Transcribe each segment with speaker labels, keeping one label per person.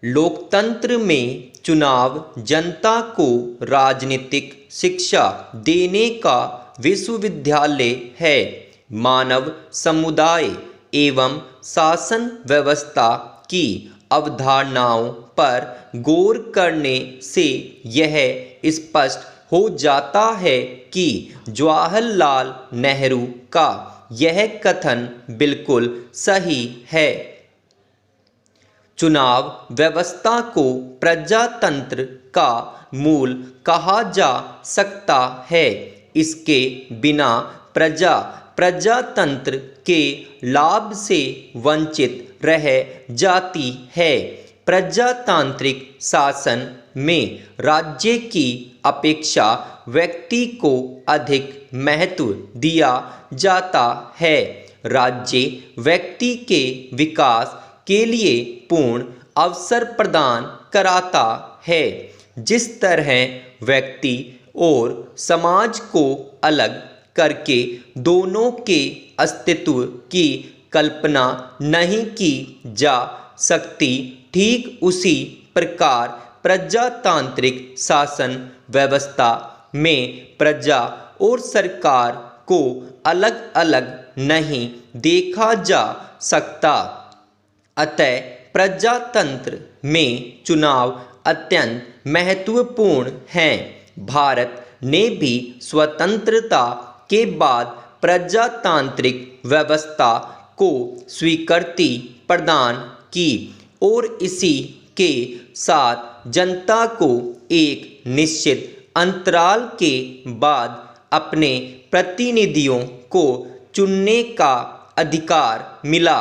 Speaker 1: लोकतंत्र में चुनाव जनता को राजनीतिक शिक्षा देने का विश्वविद्यालय है। मानव समुदाय एवं शासन व्यवस्था की अवधारणाओं पर गौर करने से यह स्पष्ट हो जाता है कि जवाहरलाल नेहरू का यह कथन बिल्कुल सही है। चुनाव व्यवस्था को प्रजातंत्र का मूल कहा जा सकता है। इसके बिना प्रजातंत्र के लाभ से वंचित रह जाती है। प्रजातांत्रिक शासन में राज्य की अपेक्षा व्यक्ति को अधिक महत्व दिया जाता है। राज्य व्यक्ति के विकास के लिए पूर्ण अवसर प्रदान कराता है। जिस तरह व्यक्ति और समाज को अलग करके दोनों के अस्तित्व की कल्पना नहीं की जा सकती, ठीक उसी प्रकार प्रजातांत्रिक शासन व्यवस्था में प्रजा और सरकार को अलग अलग नहीं देखा जा सकता। अतः प्रजातंत्र में चुनाव अत्यंत महत्वपूर्ण हैं। भारत ने भी स्वतंत्रता के बाद प्रजातांत्रिक व्यवस्था को स्वीकृति प्रदान की और इसी के साथ जनता को एक निश्चित अंतराल के बाद अपने प्रतिनिधियों को चुनने का अधिकार मिला।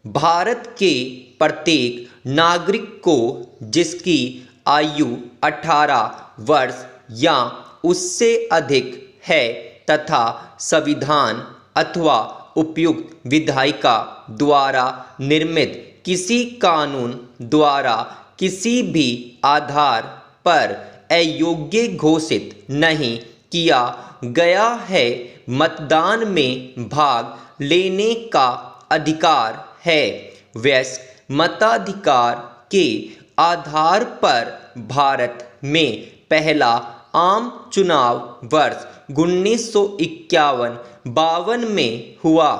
Speaker 1: भारत के प्रत्येक नागरिक को जिसकी आयु 18 वर्ष या उससे अधिक है तथा संविधान अथवा उपयुक्त विधायिका द्वारा निर्मित किसी कानून द्वारा किसी भी आधार पर अयोग्य घोषित नहीं किया गया है, मतदान में भाग लेने का अधिकार है। वयस्क मताधिकार के आधार पर भारत में पहला आम चुनाव वर्ष 1951-52 में हुआ।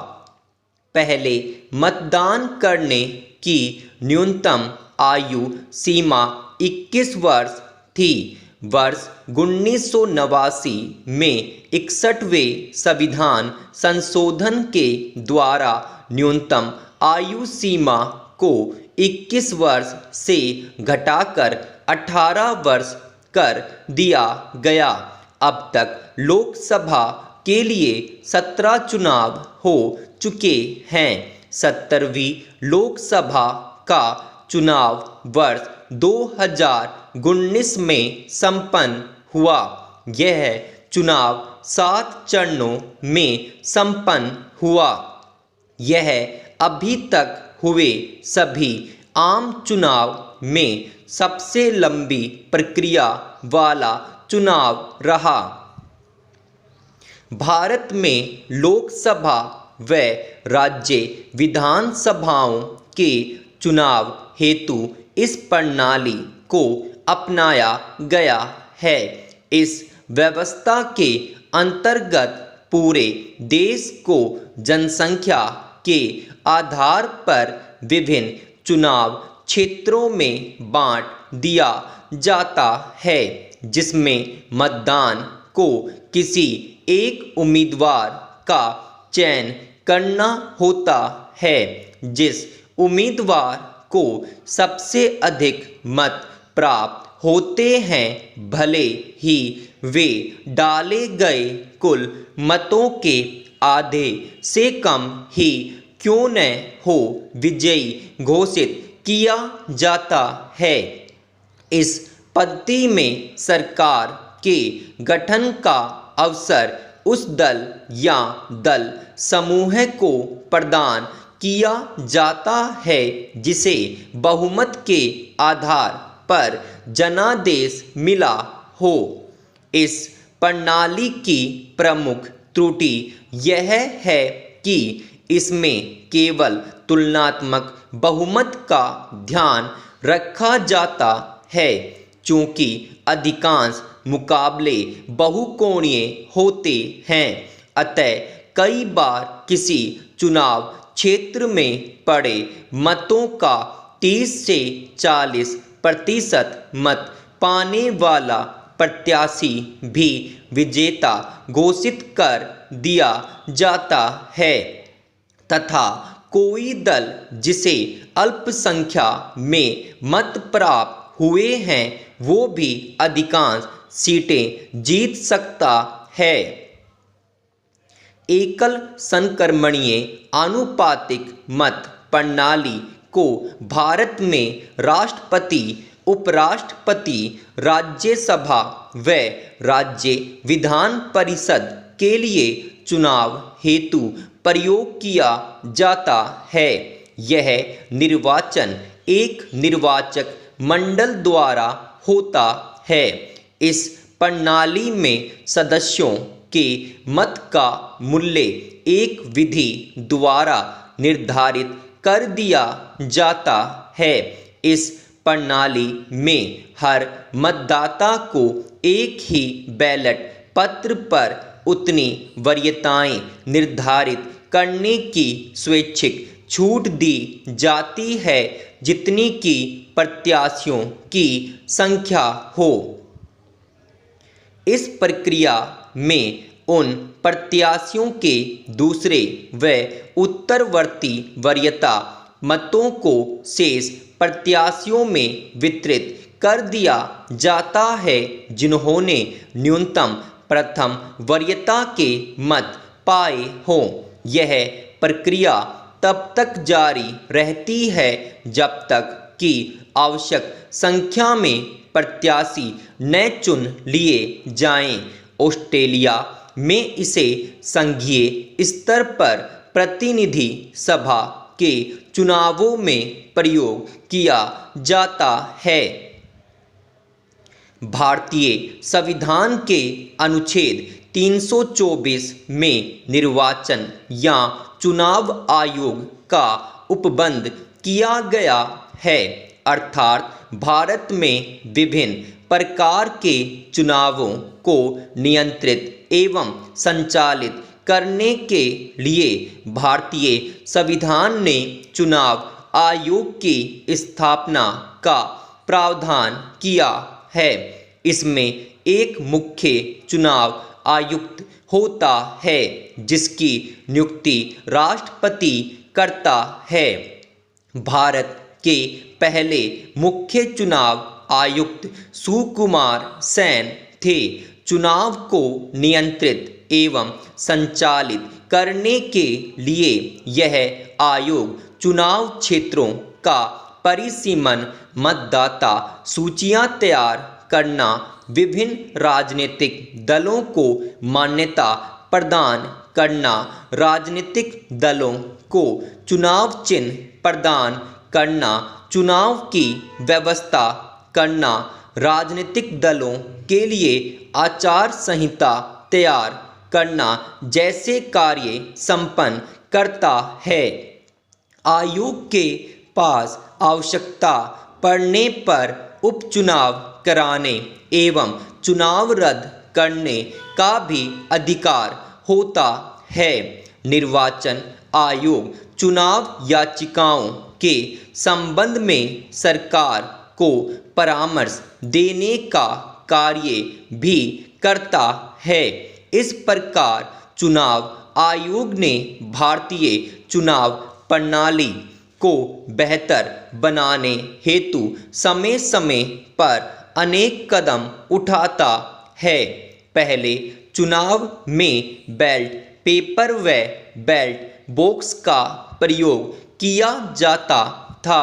Speaker 1: पहले मतदान करने की न्यूनतम आयु सीमा 21 वर्ष थी। वर्ष 1989 में 61वें संविधान संशोधन के द्वारा न्यूनतम आयु सीमा को 21 वर्ष से घटाकर 18 वर्ष कर दिया गया। अब तक लोकसभा के लिए 17 चुनाव हो चुके हैं। 70वीं लोकसभा का चुनाव वर्ष 2019 में संपन्न हुआ। यह चुनाव 7 चरणों में संपन्न हुआ। यह अभी तक हुए सभी आम चुनाव में सबसे लंबी प्रक्रिया वाला चुनाव रहा। भारत में लोकसभा व राज्य विधानसभाओं के चुनाव हेतु इस प्रणाली को अपनाया गया है। इस व्यवस्था के अंतर्गत पूरे देश को जनसंख्या के आधार पर विभिन्न चुनाव क्षेत्रों में बांट दिया जाता है, जिसमें मतदान को किसी एक उम्मीदवार का चयन करना होता है। जिस उम्मीदवार को सबसे अधिक मत प्राप्त होते हैं, भले ही वे डाले गए कुल मतों के आधे से कम ही क्यों न हो, विजयी घोषित किया जाता है। इस पद्धति में सरकार के गठन का अवसर उस दल या दल समूह को प्रदान किया जाता है जिसे बहुमत के आधार पर जनादेश मिला हो। इस प्रणाली की प्रमुख त्रुटि यह है कि इसमें केवल तुलनात्मक बहुमत का ध्यान रखा जाता है, चूंकि अधिकांश मुकाबले बहुकोणीय होते हैं। अतः कई बार किसी चुनाव क्षेत्र में पड़े मतों का 30 से 40% मत पाने वाला प्रत्याशी भी विजेता घोषित कर दिया जाता है तथा कोई दल जिसे अल्पसंख्या में मत प्राप्त हुए हैं वो भी अधिकांश सीटें जीत सकता है। एकल संक्रमणीय आनुपातिक मत प्रणाली को भारत में राष्ट्रपति, उपराष्ट्रपति, राज्यसभा व राज्य विधान परिषद के लिए चुनाव हेतु प्रयोग किया जाता है। यह निर्वाचन एक निर्वाचक मंडल द्वारा होता है। इस प्रणाली में सदस्यों के मत का मूल्य एक विधि द्वारा निर्धारित कर दिया जाता है। इस प्रणाली में हर मतदाता को एक ही बैलेट पत्र पर उतनी वरीयताएं निर्धारित करने की स्वैच्छिक छूट दी जाती है जितनी की प्रत्याशियों की संख्या हो। इस प्रक्रिया में उन प्रत्याशियों के दूसरे व उत्तरवर्ती वरीयता मतों को शेष प्रत्याशियों में वितरित कर दिया जाता है जिन्होंने न्यूनतम प्रथम वरीयता के मत पाए हों। यह प्रक्रिया तब तक जारी रहती है जब तक कि आवश्यक संख्या में प्रत्याशी न चुन लिए जाएं। ऑस्ट्रेलिया में इसे संघीय स्तर पर प्रतिनिधि सभा के चुनावों में प्रयोग किया जाता है। भारतीय संविधान के अनुच्छेद 324 में निर्वाचन या चुनाव आयोग का उपबंध किया गया है, अर्थात भारत में विभिन्न प्रकार के चुनावों को नियंत्रित एवं संचालित करने के लिए भारतीय संविधान ने चुनाव आयोग की स्थापना का प्रावधान किया है। इसमें एक मुख्य चुनाव आयुक्त होता है जिसकी नियुक्ति राष्ट्रपति करता है। भारत के पहले मुख्य चुनाव आयुक्त सुकुमार सेन थे। चुनाव को नियंत्रित एवं संचालित करने के लिए यह आयोग चुनाव क्षेत्रों का परिसीमन, मतदाता सूचियां तैयार करना, विभिन्न राजनीतिक दलों को मान्यता प्रदान करना, राजनीतिक दलों को चुनाव चिन्ह प्रदान करना, चुनाव की व्यवस्था करना, राजनीतिक दलों के लिए आचार संहिता तैयार करना जैसे कार्य संपन्न करता है। आयोग के पास आवश्यकता पड़ने पर उपचुनाव कराने एवं चुनाव रद्द करने का भी अधिकार होता है। निर्वाचन आयोग चुनाव याचिकाओं के संबंध में सरकार को परामर्श देने का कार्य भी करता है। इस प्रकार चुनाव आयोग ने भारतीय चुनाव प्रणाली को बेहतर बनाने हेतु समय समय पर अनेक कदम उठाता है। पहले चुनाव में बैलेट पेपर व बैलेट बॉक्स का प्रयोग किया जाता था।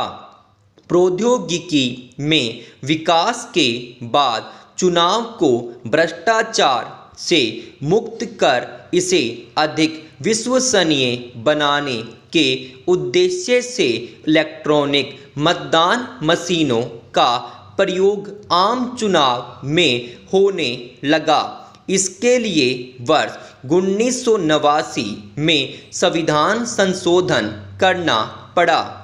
Speaker 1: प्रौद्योगिकी में विकास के बाद चुनाव को भ्रष्टाचार से मुक्त कर इसे अधिक विश्वसनीय बनाने के उद्देश्य से इलेक्ट्रॉनिक मतदान मशीनों का प्रयोग आम चुनाव में होने लगा। इसके लिए वर्ष 1989 में संविधान संशोधन करना पड़ा।